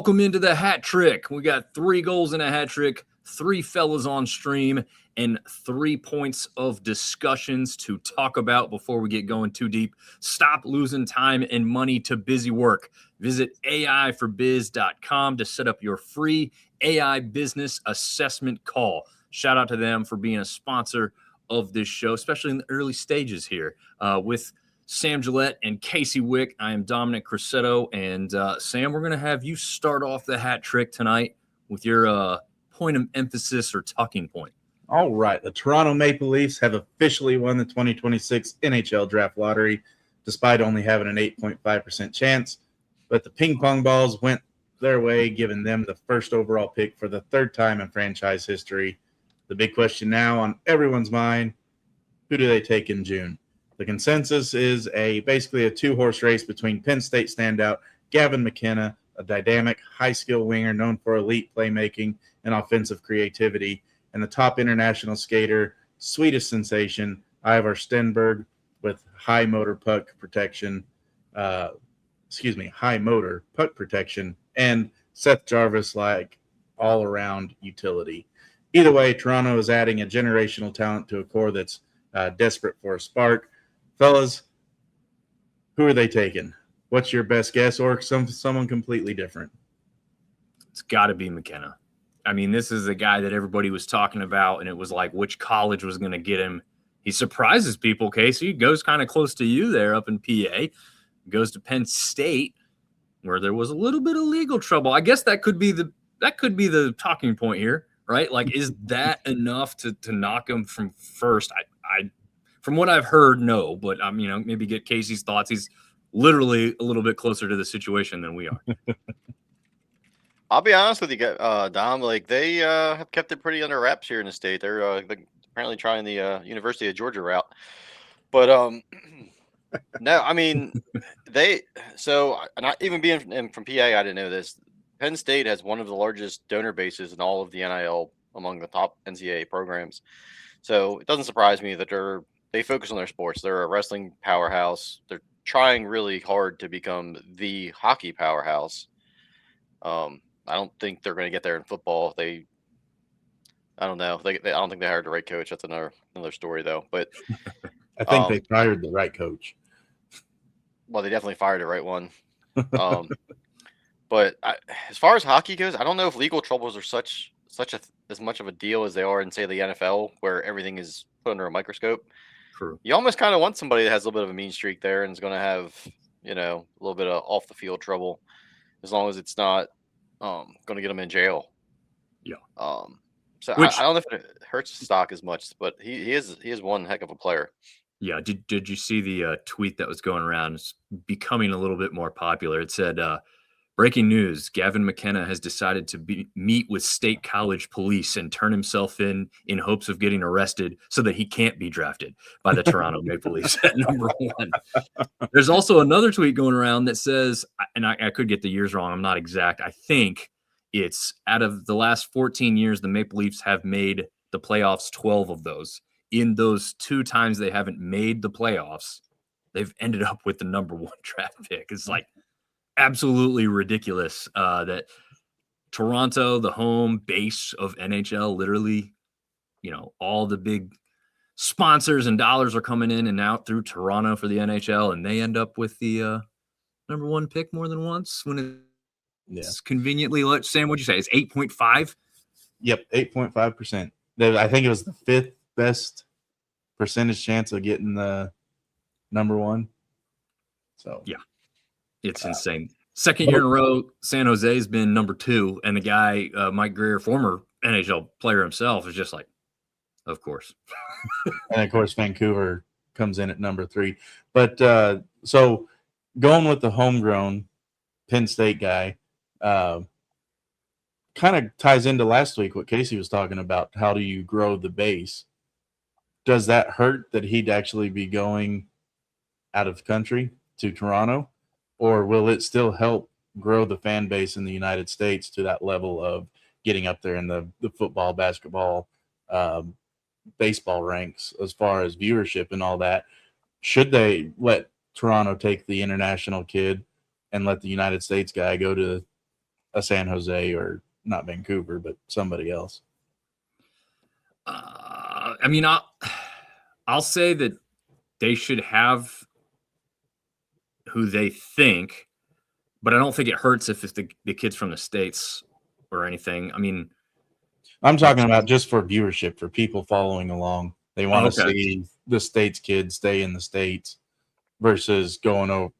Welcome into the hat trick. We got 3 goals in a hat trick, 3 fellas on stream, and 3 points of discussions to talk about before we get going too deep. Stop losing time and money to busy work. Visit aiforbiz.com to set up your free AI business assessment call. Shout out to them for being a sponsor of this show, especially in the early stages here with Sam Gillette and Casey Wick. I am Dominic Crescetto, and Sam, we're going to have you start off the hat trick tonight with your point of emphasis or talking point. All right. The Toronto Maple Leafs have officially won the 2026 NHL Draft Lottery, despite only having an 8.5% chance. But the ping pong balls went their way, giving them the first overall pick for the 3rd time in franchise history. The big question now on everyone's mind, who do they take in June? The consensus is basically a 2-horse race between Penn State standout Gavin McKenna, a dynamic, high-skill winger known for elite playmaking and offensive creativity, and the top international skater, Swedish sensation, Ivar Stenberg, with high motor puck protection, and Seth Jarvis like all-around utility. Either way, Toronto is adding a generational talent to a core that's desperate for a spark. Fellas, who are they taking? What's your best guess, or someone completely different? It's got to be McKenna. I mean, this is a guy that everybody was talking about, and it was like which college was going to get him. He surprises people, Casey. He goes kind of close to you there up in PA. Goes to Penn State, where there was a little bit of legal trouble. I guess that could be the talking point here, right? Like, is that enough to knock him from first? I from what I've heard, no, but maybe get Casey's thoughts. He's literally a little bit closer to the situation than we are. I'll be honest with you, Dom. Like, they have kept it pretty under wraps here in the state. They're apparently trying the University of Georgia route, but no, I mean not even being from PA, I didn't know this. Penn State has one of the largest donor bases in all of the NIL among the top NCAA programs. So it doesn't surprise me that they focus on their sports. They're a wrestling powerhouse. They're trying really hard to become the hockey powerhouse. I don't think they're going to get there in football. I don't know. I don't think they hired the right coach. That's another story, though. But I think they fired the right coach. Well, they definitely fired the right one. But as far as hockey goes, I don't know if legal troubles are as much of a deal as they are in, say, the NFL, where everything is put under a microscope. True. You almost kind of want somebody that has a little bit of a mean streak there and is going to have, a little bit of off the field trouble, as long as it's not going to get them in jail. Yeah. So I don't know if it hurts his stock as much, but he is one heck of a player. Yeah. Did you see the tweet that was going around? It's becoming a little bit more popular. It said, breaking news, Gavin McKenna has decided to meet with state college police and turn himself in hopes of getting arrested so that he can't be drafted by the Toronto Maple Leafs at number 1. There's also another tweet going around that says, and I could get the years wrong, I'm not exact. I think it's out of the last 14 years, the Maple Leafs have made the playoffs, 12 of those. In those 2 times they haven't made the playoffs, they've ended up with the number 1 draft pick. It's like absolutely ridiculous that Toronto, the home base of NHL, literally, all the big sponsors and dollars are coming in and out through Toronto for the NHL, and they end up with the number 1 pick more than once when it's conveniently let. Sam, what'd you say? It's 8.5? Yep, 8.5%. I think it was the 5th best percentage chance of getting the number 1. So yeah. It's insane. Second year in a row, San Jose's been number 2, and the guy, Mike Grier, former NHL player himself, is just like, of course. And, of course, Vancouver comes in at number 3. But so going with the homegrown Penn State guy kind of ties into last week what Casey was talking about. How do you grow the base? Does that hurt that he'd actually be going out of the country to Toronto? Or will it still help grow the fan base in the United States to that level of getting up there in the football, basketball, baseball ranks as far as viewership and all that? Should they let Toronto take the international kid and let the United States guy go to a San Jose or not Vancouver, but somebody else. I mean, I'll say that they should have who they think, but I don't think it hurts if it's the kids from the States or anything. I mean, I'm talking about just for viewership, for people following along. They want to okay. see the States kids stay in the States versus going over.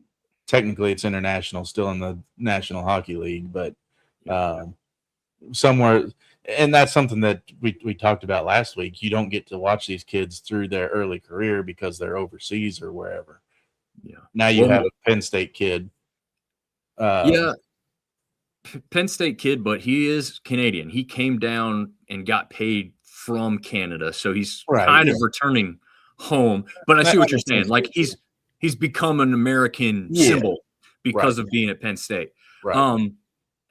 Technically, it's international, still in the National Hockey League, but somewhere, and that's something that we talked about last week. You don't get to watch these kids through their early career because they're overseas or wherever. Yeah. Now you have a Penn State kid. Yeah. Penn State kid, but he is Canadian. He came down and got paid from Canada, so he's kind of returning home. But I see what you're saying. Like he's become an American symbol because of being at Penn State. Right.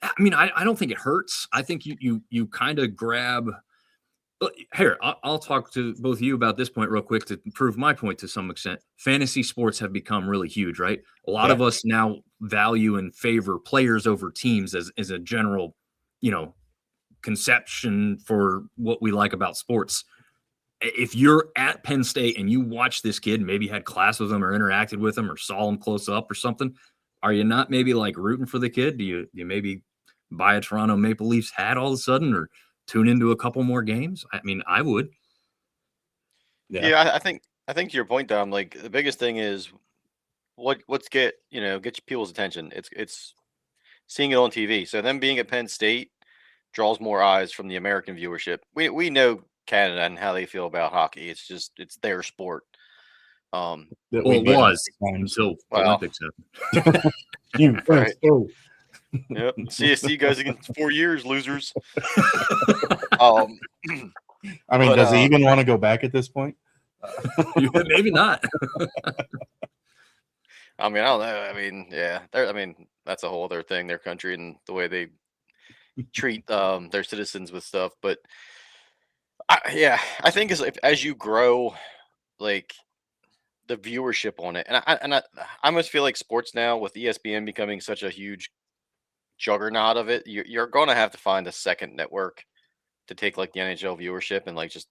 I mean, I don't think it hurts. I think you kind of grab. Here, I'll talk to both of you about this point real quick to prove my point to some extent. Fantasy sports have become really huge, right? A lot of us now value and favor players over teams as a general, conception for what we like about sports. If you're at Penn State and you watch this kid, maybe had class with him or interacted with him or saw him close up or something, are you not maybe like rooting for the kid? Do you maybe buy a Toronto Maple Leafs hat all of a sudden or tune into a couple more games? I mean, I would. Yeah, I think to your point, Dom, like the biggest thing is what's get people's attention. It's seeing it on TV. So them being at Penn State draws more eyes from the American viewership. We know Canada and how they feel about hockey. It's their sport. Well, it was until Olympics happened. Right. Yep. CSC goes against 4 years, losers. I mean, does he even want to go back at this point? Maybe not. I mean, I don't know. I mean, yeah. That's a whole other thing, their country and the way they treat their citizens with stuff. But I think as you grow, like the viewership on it, and I almost feel like sports now with ESPN becoming such a huge juggernaut of it, you're going to have to find a second network to take like the NHL viewership and like just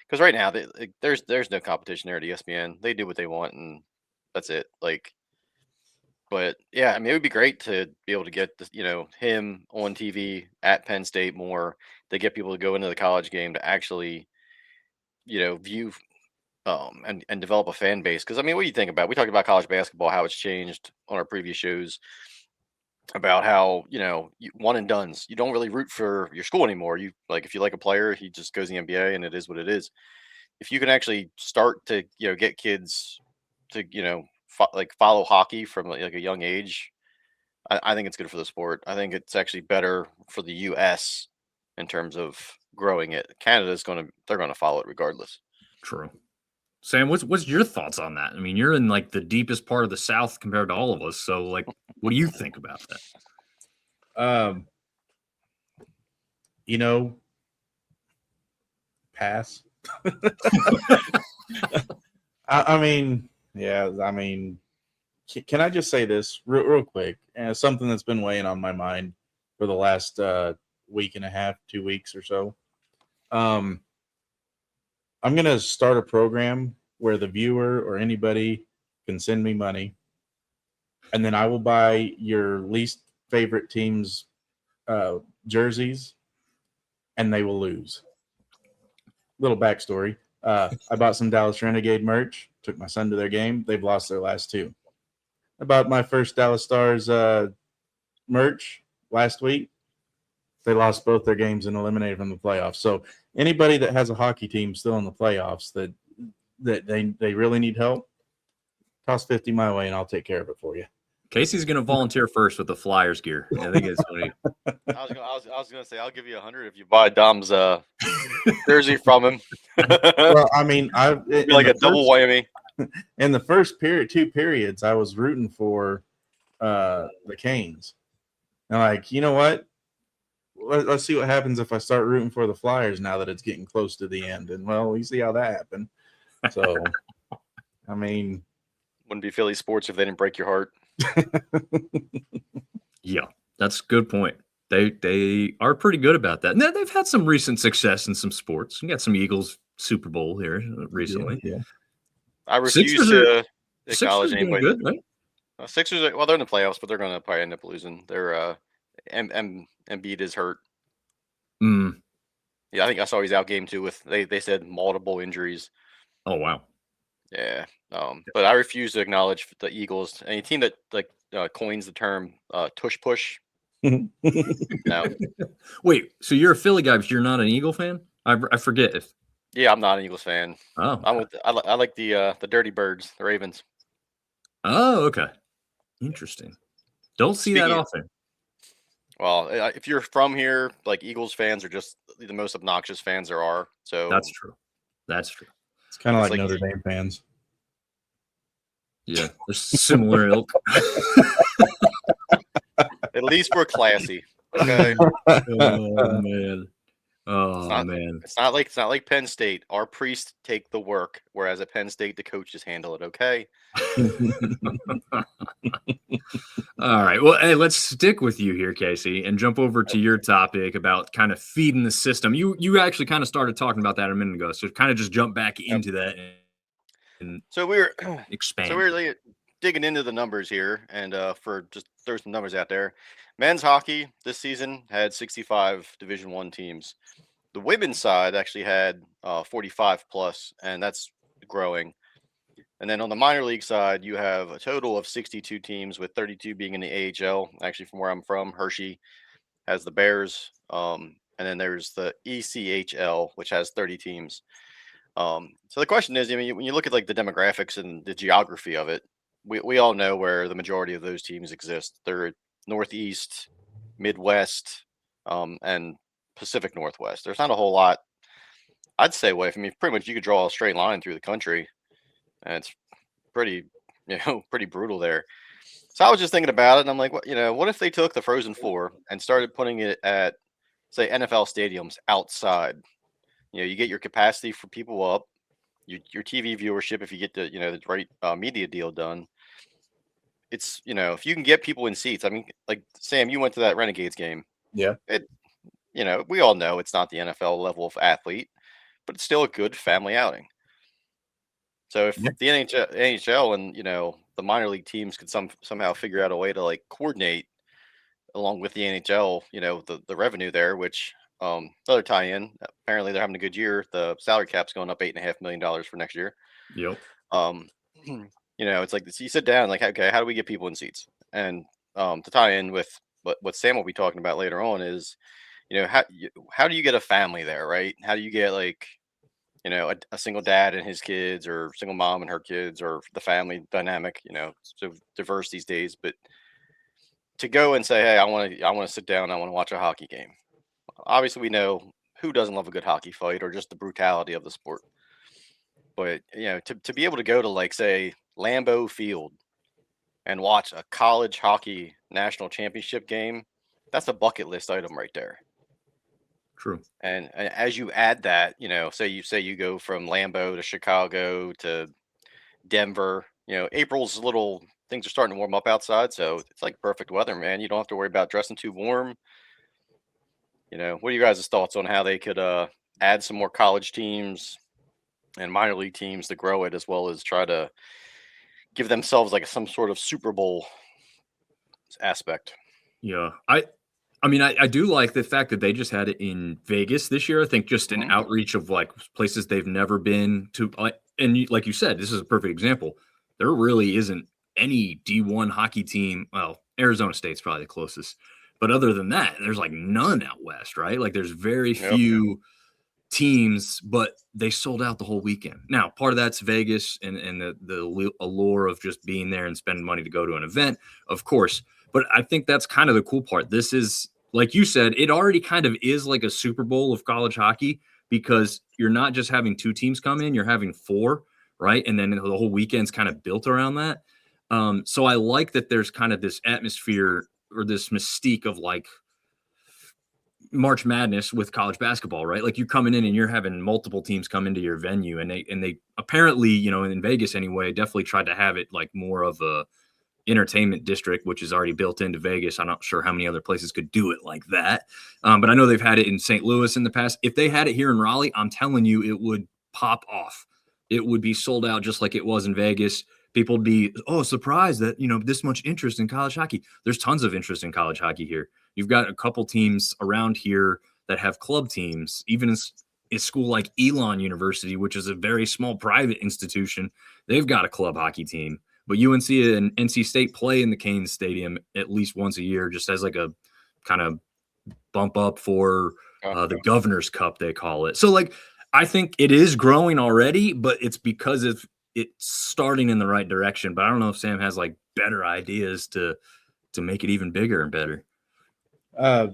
because right now there's no competition there at ESPN. They do what they want and that's it. Like, but yeah, I mean, it would be great to be able to get him on TV at Penn State more to get people to go into the college game to actually view and develop a fan base. Because I mean, what do you think about? We talked about college basketball, how it's changed on our previous shows about how one and dones. You don't really root for your school anymore. You like if you like a player, he just goes to the NBA, and it is what it is. If you can actually start to get kids to follow hockey from like a young age, I think it's good for the sport. I think it's actually better for the U.S. in terms of growing it. Canada's they're gonna follow it regardless. True. Sam, what's your thoughts on that? I mean, you're in like the deepest part of the South compared to all of us. So, like, what do you think about that? Pass. I mean, yeah. I mean, can I just say this real quick? Something that's been weighing on my mind for the last week and a half, 2 weeks or so. I'm going to start a program where the viewer or anybody can send me money, and then I will buy your least favorite team's jerseys, and they will lose. Little backstory. I bought some Dallas Renegade merch, took my son to their game. They've lost their last two. I bought my first Dallas Stars merch last week. They lost both their games and eliminated from the playoffs. So anybody that has a hockey team still in the playoffs that they really need help, toss 50 my way and I'll take care of it for you. Casey's going to volunteer first with the Flyers gear. I think it's funny. I was going to say I'll give you 100 if you buy Dom's jersey from him. Well, I mean, like a double whammy. In the first two periods, I was rooting for the Canes. And like, you know what? Let's see what happens if I start rooting for the Flyers now that it's getting close to the end. And well, we see how that happened. So, I mean, wouldn't be Philly sports if they didn't break your heart. Yeah. That's a good point. They are pretty good about that. And they've had some recent success in some sports. You got some Eagles Super Bowl here recently. Yeah. I refuse Sixers to Sixers acknowledge are doing anybody. good, right? Sixers, well, they're in the playoffs, but they're going to probably end up losing. They're Embiid is hurt. Mm. Yeah, I think I saw he's out game 2 with they said multiple injuries. Oh wow. Yeah. But I refuse to acknowledge the Eagles. Any team that like coins the term tush push. No. Wait, so you're a Philly guy, but you're not an Eagle fan? I forget if. Yeah, I'm not an Eagles fan. Oh. I'm with I like the Dirty Birds, the Ravens. Oh, okay. Interesting. Don't see that Speaking- often. Well, if you're from here, like Eagles fans are just the most obnoxious fans there are. So That's true. That's true. It's kind of It's like like- Notre Dame fans. Yeah, there's similar ilk. at least we're classy. Okay. Oh man. Oh not- man. It's not like Penn State. Our priests take the work, whereas at Penn State the coaches handle it. Okay. All right. Well, hey, let's stick with you here, Casey, and jump over to your topic about kind of feeding the system. You actually kind of started talking about that a minute ago, so kind of just jump back into that and So we were expand. so we were digging into the numbers here, and for just throw some numbers out there. Men's hockey this season had 65 Division One teams. The women's side actually had 45 plus, and that's growing. And then on the minor league side, you have a total of 62 teams, with 32 being in the AHL. Actually, from where I'm from, Hershey has the Bears. And then there's the ECHL, which has 30 teams. So the question is, I mean, when you look at like the demographics and the geography of it, we all know where the majority of those teams exist. They're Northeast, Midwest, and Pacific Northwest. There's not a whole lot, I'd say, away. I mean, pretty much you could draw a straight line through the country, and it's pretty, pretty brutal there. So I was just thinking about it, and I'm like, what if they took the Frozen Four and started putting it at, say, NFL stadiums outside? You get your capacity for people up, your TV viewership if you get the right media deal done. It's if you can get people in seats. I mean, like Sam, you went to that Renegades game. Yeah. We all know it's not the NFL level of athlete, but it's still a good family outing. So if Yeah. the NHL and the minor league teams could somehow figure out a way to like coordinate along with the NHL, the revenue there, which other tie-in. Apparently they're having a good year. The salary cap's going up $8.5 million for next year. Yep. It's like you sit down, like, okay, how do we get people in seats? And to tie in with what Sam will be talking about later on is, how do you get a family there, right? How do you get like, a single dad and his kids, or single mom and her kids, or the family dynamic, so diverse these days. But to go and say, hey, I want to sit down, I want to watch a hockey game. Obviously, we know who doesn't love a good hockey fight or just the brutality of the sport. But to be able to go to like say Lambeau Field and watch a college hockey national championship game, that's a bucket list item right there. True. And as you add that, say you go from Lambeau to Chicago to Denver, April's things are starting to warm up outside, so it's like perfect weather, man. You don't have to worry about dressing too warm. What are you guys' thoughts on how they could add some more college teams and minor league teams to grow it, as well as try to give themselves like some sort of Super Bowl aspect? Yeah. I mean, I do like the fact that they just had it in Vegas this year. I think just an Mhm. outreach of like places they've never been to. And like you said, this is a perfect example. There really isn't any D1 hockey team. Well, Arizona State's probably the closest. But other than that, there's like none out west, right? Like there's very Yep. few teams, but they sold out the whole weekend. Now, part of that's Vegas and the allure of just being there and spending money to go to an event, of course. But I think that's kind of the cool part. This is, like you said, it already kind of is like a Super Bowl of college hockey, because you're not just having two teams come in, you're having four, right? And then the whole weekend's kind of built around that. So I like that there's kind of this atmosphere or this mystique of like March Madness with college basketball, right? Like you're coming in and you're having multiple teams come into your venue, and they apparently, in Vegas anyway, definitely tried to have it like more of a entertainment district, which is already built into Vegas. I'm not sure how many other places could do it like that. But I know they've had it in St. Louis in the past. If they had it here in Raleigh, I'm telling you, it would pop off. It would be sold out just like it was in Vegas. People would be, surprised that, this much interest in college hockey. There's tons of interest in college hockey here. You've got a couple teams around here that have club teams, even in a school like Elon University, which is a very small private institution. They've got a club hockey team. But UNC and NC State play in the Canes Stadium at least once a year, just as like a kind of bump up for the Governor's Cup, they call it. So, I think it is growing already, but it's because it's starting in the right direction. But I don't know if Sam has better ideas to make it even bigger and better. I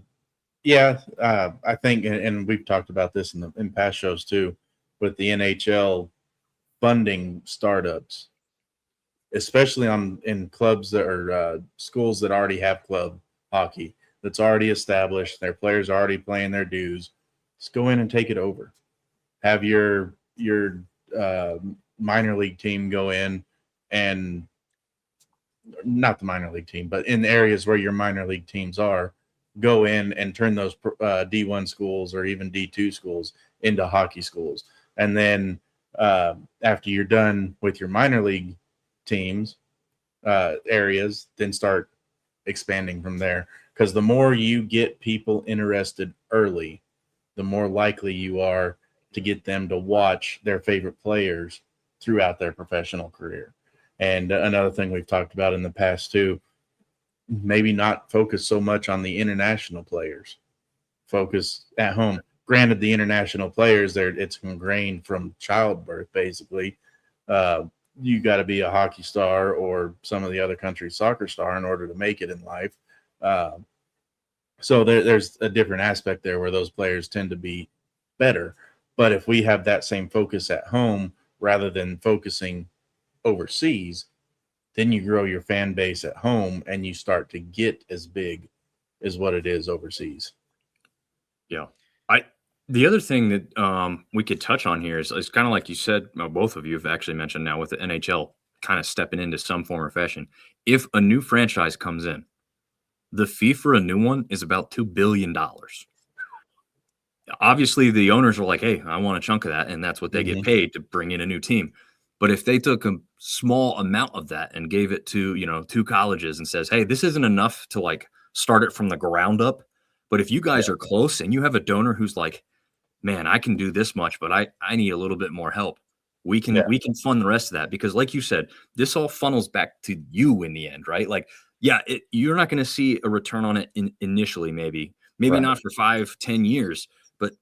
think, and we've talked about this in past shows too, with the NHL funding startups, especially in clubs that are schools that already have club hockey that's already established. Their players are already playing their dues. Just go in and take it over. Have your minor league team go in, and not the minor league team, but in areas where your minor league teams are, go in and turn those D1 schools or even D2 schools into hockey schools. And then after you're done with your minor league teams areas, then start expanding from there, because the more you get people interested early, the more likely you are to get them to watch their favorite players throughout their professional career. And another thing we've talked about in the past too, maybe not focus so much on the international players, focus at home. Granted, the international players, it's ingrained from childbirth, basically. You got to be a hockey star or some of the other country's soccer star in order to make it in life. So there's a different aspect there where those players tend to be better. But if we have that same focus at home rather than focusing overseas, then you grow your fan base at home and you start to get as big as what it is overseas. Yeah. The other thing that we could touch on here is kind of like you said, both of you have actually mentioned now with the NHL kind of stepping into some form or fashion. If a new franchise comes in, the fee for a new one is about $2 billion. Obviously, the owners are like, hey, I want a chunk of that, and that's what they get paid to bring in a new team. But if they took a small amount of that and gave it to, 2 colleges and says, hey, this isn't enough to start it from the ground up. But if you guys are close and you have a donor who's like, man, I can do this much, but I need a little bit more help. We can fund the rest of that, because like you said, this all funnels back to you in the end, right? You're not going to see a return on it initially, maybe right. Not for 5-10 years, but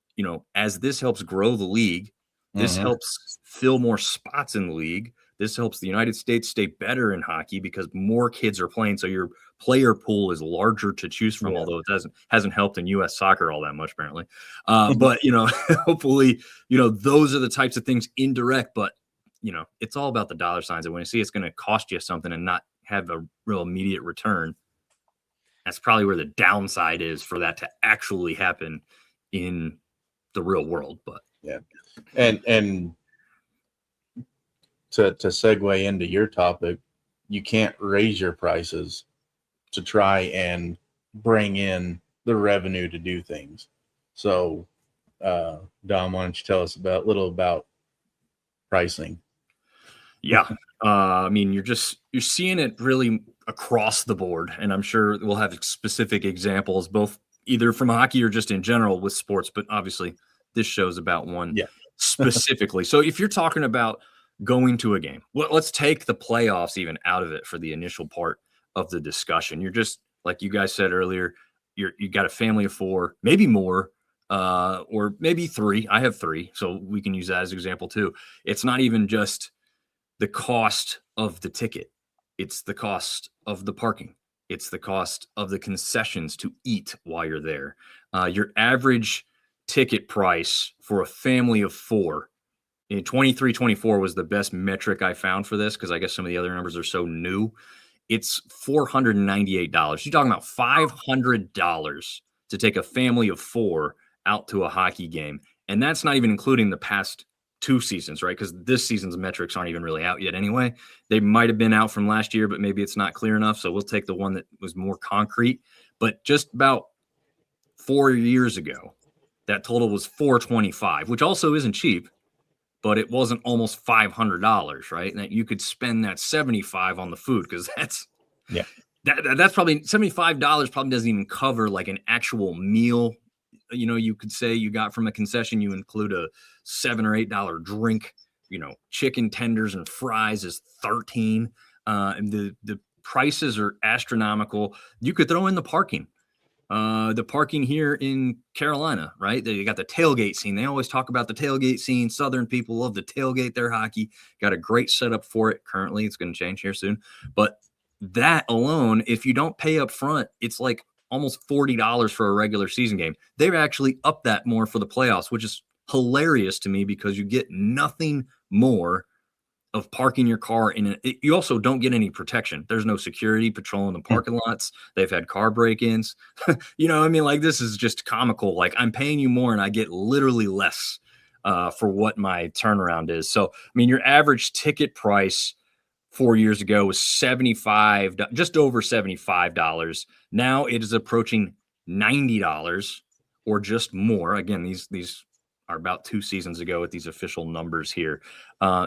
as this helps grow the league, this helps fill more spots in the league. This helps the United States stay better in hockey because more kids are playing. So your player pool is larger to choose from, although it hasn't helped in U.S. soccer all that much, apparently. But, hopefully, those are the types of things indirect. But, it's all about the dollar signs. And when you see it's going to cost you something and not have a real immediate return, that's probably where the downside is for that to actually happen in the real world. But yeah. And to segue into your topic, you can't raise your prices to try and bring in the revenue to do things. So, Dom, why don't you tell us a little about pricing? Yeah. You're seeing it really across the board, and I'm sure we'll have specific examples, both either from hockey or just in general with sports, but obviously this show's about one specifically. So if you're talking about going to a game, let's take the playoffs even out of it for the initial part of the discussion. You're just, like you guys said earlier, you got a family of 4, maybe more, or maybe 3. I have 3, so we can use that as an example too. It's not even just the cost of the ticket. It's the cost of the parking. It's the cost of the concessions to eat while you're there. Your average ticket price for a family of 4 in 23-24 was the best metric I found for this, because I guess some of the other numbers are so new. It's $498. You're talking about $500 to take a family of 4 out to a hockey game. And that's not even including the past 2 seasons, right? Because this season's metrics aren't even really out yet anyway. They might have been out from last year, but maybe it's not clear enough. So we'll take the one that was more concrete. But just about 4 years ago, that total was 425, which also isn't cheap, but it wasn't almost $500, right? And that you could spend that 75 on the food, because that's that's probably $75 probably doesn't even cover like an actual meal. You know, you could say you got from a concession, you include a $7 or $8 drink, you know, chicken tenders and fries is 13. And the prices are astronomical. You could throw in the parking. The parking here in Carolina, right? They got the tailgate scene. They always talk about the tailgate scene. Southern people love to tailgate their hockey. Got a great setup for it currently. It's going to change here soon. But that alone, if you don't pay up front, it's like almost $40 for a regular season game. They've actually upped that more for the playoffs, which is hilarious to me because you get nothing more of parking your car in it. You also don't get any protection. There's no security patrolling the parking lots. They've had car break-ins. You know, I mean, like, this is just comical. Like, I'm paying you more and I get literally less for what my turnaround is. So, I mean, your average ticket price 4 years ago was $75, just over $75. Now it is approaching $90 or just more. Again, these are about 2 seasons ago with these official numbers here.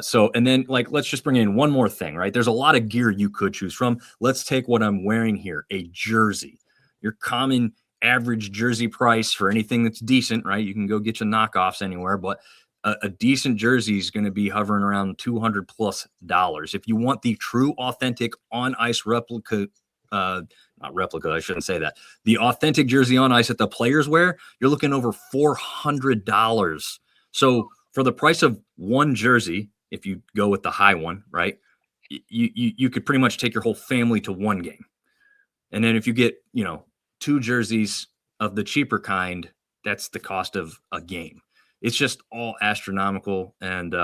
So, and then like, let's just bring in one more thing, right? There's a lot of gear you could choose from. Let's take what I'm wearing here, a jersey. Your common average jersey price for anything that's decent, right? You can go get your knockoffs anywhere, but a decent jersey is going to be hovering around $200+. If you want the true, authentic on ice replica, not replica, I shouldn't say that. The authentic jersey on ice that the players wear, you're looking over $400. So for the price of one jersey, if you go with the high one, right, you could pretty much take your whole family to one game. And then if you get, you know, 2 jerseys of the cheaper kind, that's the cost of a game. It's just all astronomical. And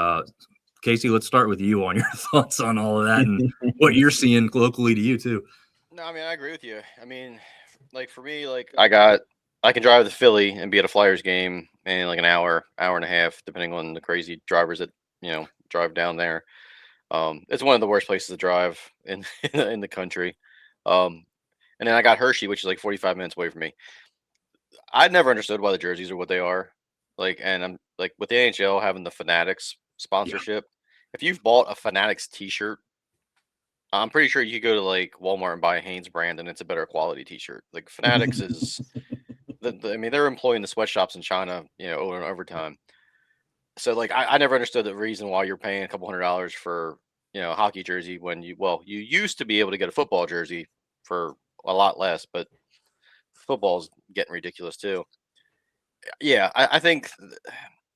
Casey, let's start with you on your thoughts on all of that and what you're seeing locally to you too. No, I mean, I agree with you. I mean, like for me, like I can drive to Philly and be at a Flyers game in like an hour and a half, depending on the crazy drivers that, you know, drive down there. It's one of the worst places to drive in in the country. And then I got Hershey, which is like 45 minutes away from me. I never understood why the jerseys are what they are. Like, and I'm like with the NHL having the Fanatics sponsorship. If you've bought a Fanatics T-shirt, I'm pretty sure you could go to like Walmart and buy a Hanes brand, and it's a better quality T-shirt. Like Fanatics is, I mean, they're employing the sweatshops in China, you know, over and over time. So like, I never understood the reason why you're paying a couple $100 for, you know, a hockey jersey when you used to be able to get a football jersey for a lot less, but football's getting ridiculous too. Yeah, I think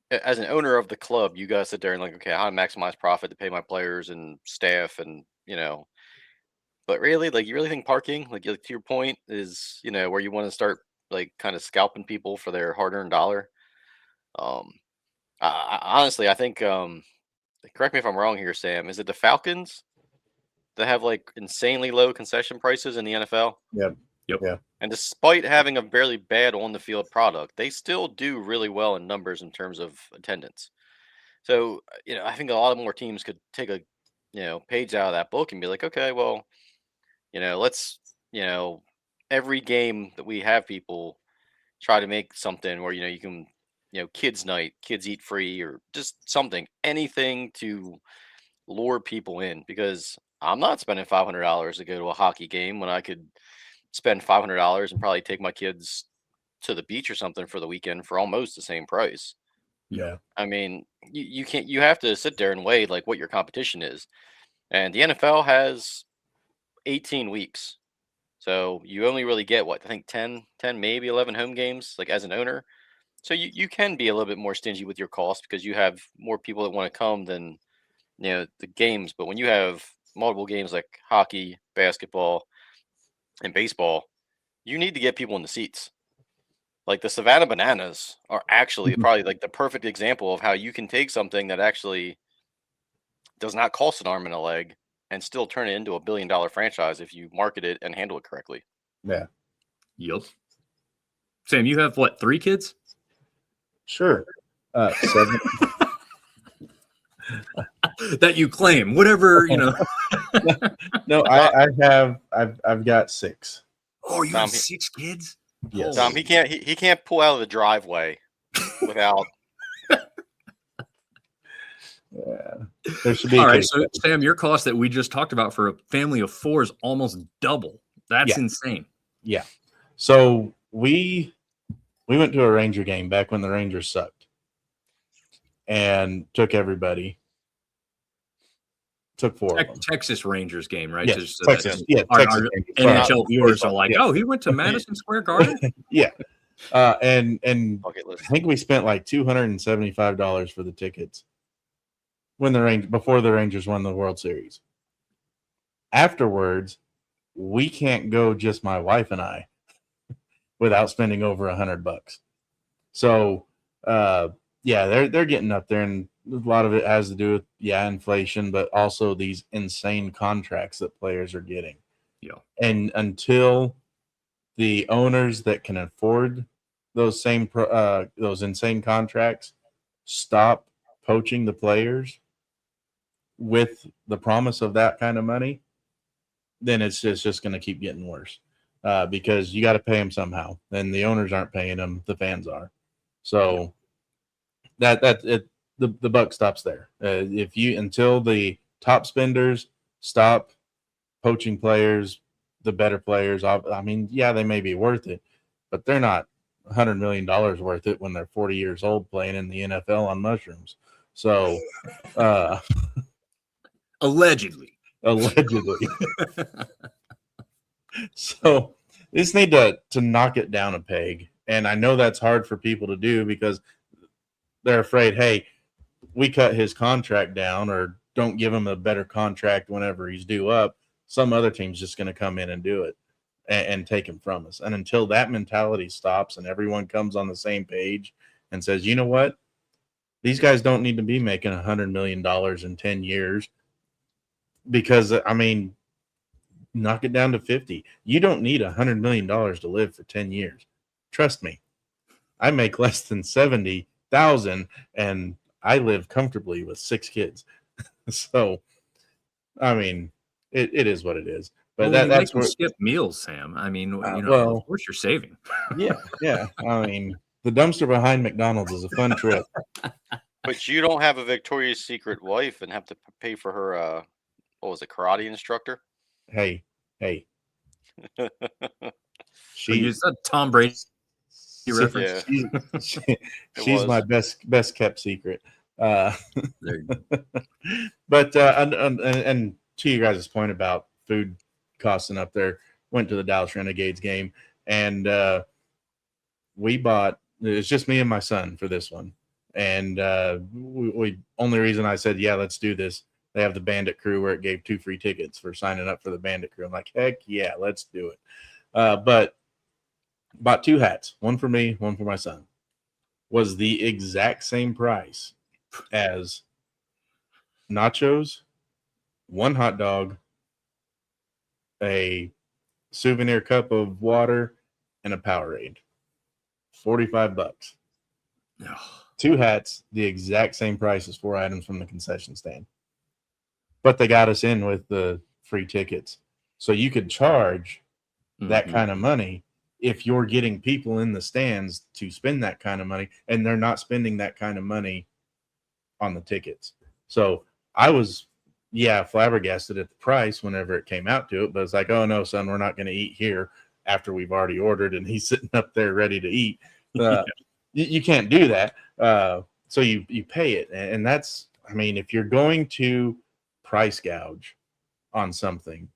as an owner of the club, you guys sit there and like, okay, how to maximize profit to pay my players and staff, and you know, but really, like, you really think parking, like to your point, is, you know, where you want to start like kind of scalping people for their hard-earned dollar? Um, honestly, I think, correct me if I'm wrong here, Sam. Is it the Falcons that have like insanely low concession prices in the NFL? Yep. Yeah. And despite having a barely bad on the field product, they still do really well in numbers in terms of attendance. So, you know, I think a lot of more teams could take a, you know, page out of that book and be like, okay, well, you know, let's, you know, every game that we have people try to make something where, you know, you can, you know, kids night, kids eat free, or just something, anything to lure people in, because I'm not spending $500 to go to a hockey game when I could spend $500 and probably take my kids to the beach or something for the weekend for almost the same price. Yeah. I mean, you can't, you have to sit there and weigh like what your competition is. And the NFL has 18 weeks. So you only really get what, I think 10, maybe 11 home games, like as an owner. So you can be a little bit more stingy with your cost because you have more people that want to come than, you know, the games. But when you have multiple games like hockey, basketball, and baseball, you need to get people in the seats. Like the Savannah Bananas are actually probably like the perfect example of how you can take something that actually does not cost an arm and a leg and still turn it into $1 billion franchise if you market it and handle it correctly. Yeah. Yep. Sam, you have what, 3 kids? Sure. 7. that you claim, whatever, you know. No, I've got 6. Oh, you Tom, have he- 6 kids? Yes. Tom, he can't pull out of the driveway without. Yeah. There should be All a right, case so study. Sam, your cost that we just talked about for a family of 4 is almost double. That's Yeah. insane. Yeah. So we went to a Ranger game back when the Rangers sucked, and took everybody. Took 4 of them. Texas Rangers game, right? Yes, Just so Texas. that Yeah, our Texas. Rangers. Sorry. NHL viewers are like, Yeah. oh, he went to Madison Square Garden? And Bucket list. I think we spent like $275 for the tickets before the Rangers won the World Series. Afterwards, we can't go, just my wife and I, without spending over $100. So yeah, they're getting up there, and a lot of it has to do with inflation, but also these insane contracts that players are getting. Yeah. And until the owners that can afford those insane contracts stop poaching the players with the promise of that kind of money, then it's just going to keep getting worse, because you got to pay them somehow, and the owners aren't paying them, the fans are. So the buck stops there. Until the top spenders stop poaching players, the better players, I mean, yeah, they may be worth it, but they're not $100 million worth it when they're 40 years old playing in the NFL on mushrooms. So, Allegedly. So they just need to knock it down a peg. And I know that's hard for people to do because they're afraid, hey, we cut his contract down or don't give him a better contract whenever he's due up, some other team's just going to come in and do it and take him from us. And until that mentality stops and everyone comes on the same page and says, you know what, these guys don't need to be making $100 million in 10 years because, I mean, knock it down to 50. You don't need $100 million to live for 10 years. Trust me. I make less than 70,000 and I live comfortably with 6 kids. So, I mean, it is what it is. But Well, that's where where, skip meals, Sam. I mean, well, of course you're saving. yeah. I mean, the dumpster behind McDonald's is a fun trip. But you don't have a Victoria's Secret wife and have to pay for her. What was it, karate instructor? Hey. So She, you said Tom Brady reference. she's my best kept secret. There you go. But and to you guys' point about food costing up there, went to the Dallas Renegades game, and we bought. It's just me and my son for this one, and we only reason I said let's do this. They have the Bandit Crew where it gave 2 free tickets for signing up for the Bandit Crew. I'm like, heck yeah, let's do it. But bought 2 hats, one for me, one for my son. Was the exact same price as nachos, 1 hot dog, a souvenir cup of water, and a Powerade. $45. 2 hats, the exact same price as 4 items from the concession stand. But they got us in with the free tickets. So you could charge that kind of money if you're getting people in the stands to spend that kind of money, and they're not spending that kind of money on the tickets. So I was, flabbergasted at the price whenever it came out to it, but it's like, oh no, son, we're not going to eat here after we've already ordered, and he's sitting up there ready to eat. You can't do that. So you pay it. And that's, I mean, if you're going to price gouge on something,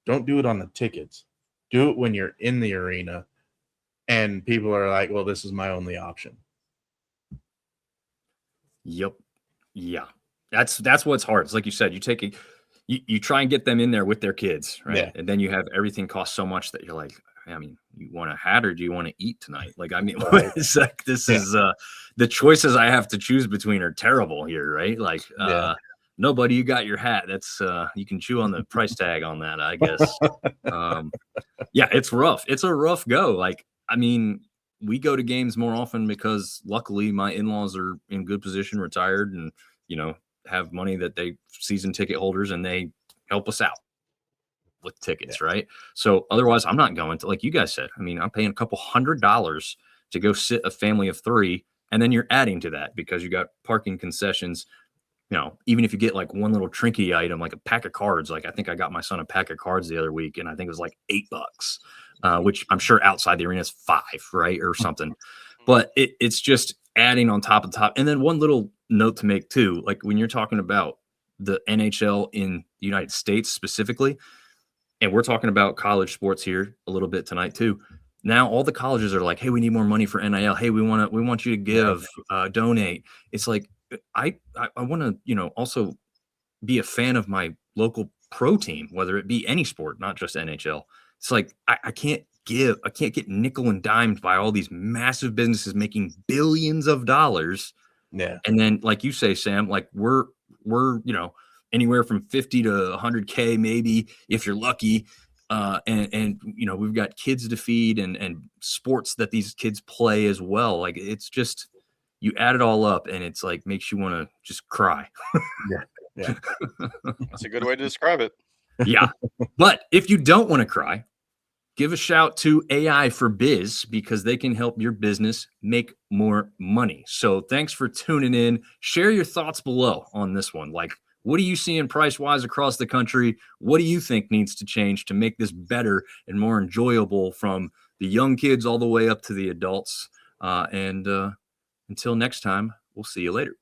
don't do it on the tickets. Do it when you're in the arena and people are like, well, this is my only option. Yep. Yeah. That's what's hard. It's like you said, you try and get them in there with their kids, right? Yeah. And then you have everything cost so much that you're like, I mean, you want a hat or do you want to eat tonight? Like, I mean, Right. it's like this is the choices I have to choose between are terrible here, right? Like, no, buddy, you got your hat. That's you can chew on the price tag on that, I guess. It's rough. It's a rough go. Like, I mean, we go to games more often because luckily my in-laws are in good position, retired, and have money that they season ticket holders and they help us out with tickets, right? So otherwise, I'm not going to, like you guys said. I mean, I'm paying a couple $100 to go sit a family of 3, and then you're adding to that because you got parking concessions. You know, even if you get like one little trinket item, like a pack of cards, like I think I got my son a pack of cards the other week, and I think it was like $8, which I'm sure outside the arena is $5, right, or something. But it's just adding on top of top. And then one little note to make too, like when you're talking about the NHL in the United States specifically, and we're talking about college sports here a little bit tonight too. Now all the colleges are like, hey, we need more money for NIL. Hey, we want you to give, donate. It's like I want to, you know, also be a fan of my local pro team, whether it be any sport, not just NHL. It's like I can't get nickel and dimed by all these massive businesses making billions of dollars. Yeah. And then, like you say, Sam, like we're you know, anywhere from 50 to 100K, maybe if you're lucky. And you know, we've got kids to feed and sports that these kids play as well. Like it's just, you add it all up and it's like makes you want to just cry. Yeah. That's a good way to describe it. Yeah. But if you don't want to cry, give a shout to AI for Biz because they can help your business make more money. So thanks for tuning in. Share your thoughts below on this one. Like, what are you seeing price-wise across the country? What do you think needs to change to make this better and more enjoyable from the young kids all the way up to the adults? And until next time, we'll see you later.